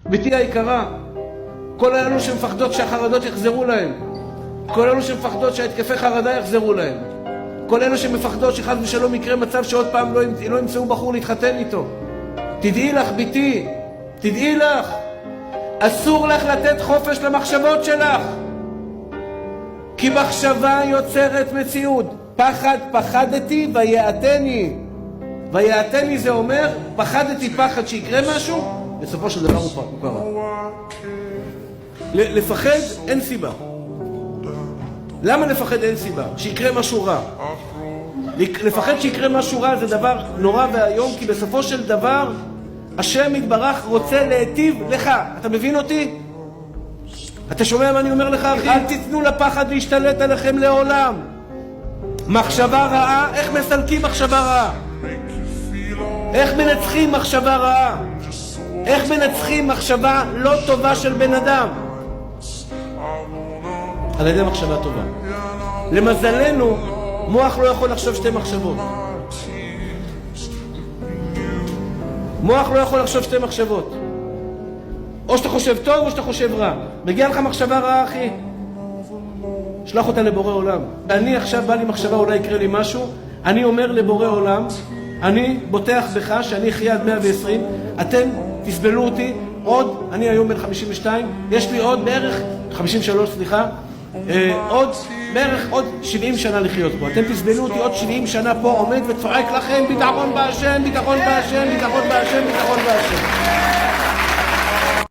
ביתי היקרה, כל אלו שמפחדות שהחרדות יחזרו להם, כל אלו שמפחדות שהתקפי חרדה יחזרו להם, כל אלו שמפחדות שחד ושלום יקרה מצב שעוד פעם לא ימצאו בחור להתחתן איתו. תדעי לך, ביתי, תדעי לך, אסור לך לתת חופש למחשבות שלך, כי מחשבה יוצרת מציאות. פחד, פחדתי ויעתני. ויעתני זה אומר, פחדתי פחד שיקרה משהו, בסופו של דבר הוא קרה. לפחד אין סיבה. למה לפחד אין סיבה? שיקרה משהו רע. לפחד שיקרה משהו רע זה דבר נורא והיום, כי בסופו של דבר השם יתברך רוצה להיטיב לך. אתה מבין אותי? אתה שומע מה אני אומר לך, אחי? אל תיתנו לפחד להשתלט עליכם לעולם. מחשבה רעה, איך מסלקים מחשבה רעה? איך מנצחים מחשבה רעה? איך מנצחים מחשבה לא טובה של בן אדם? על ידי מחשבה טובה. למזלנו, מוח לא יכול לחשוב שתי מחשבות. מוח לא יכול לחשוב שתי מחשבות. או שאתה חושב טוב או שאתה חושב רע. מגיע לך מחשבה רעה, אחי, שלח אותה לבורא עולם. אני עכשיו בא לי מחשבה, אולי יקרה לי משהו, אני אומר לבורא עולם, אני בוטח בך שאני אחיה עד 120, אתם תסבלו אותי עוד, אני היום בן 52, יש לי עוד בערך 53, סליחה, עוד 70 שנה לחיות פה. אתם תסבלו אותי עוד 70 שנה פה עומד וצועק לכם ביטחון בהשם, ביטחון בהשם, ביטחון בהשם, ביטחון בהשם.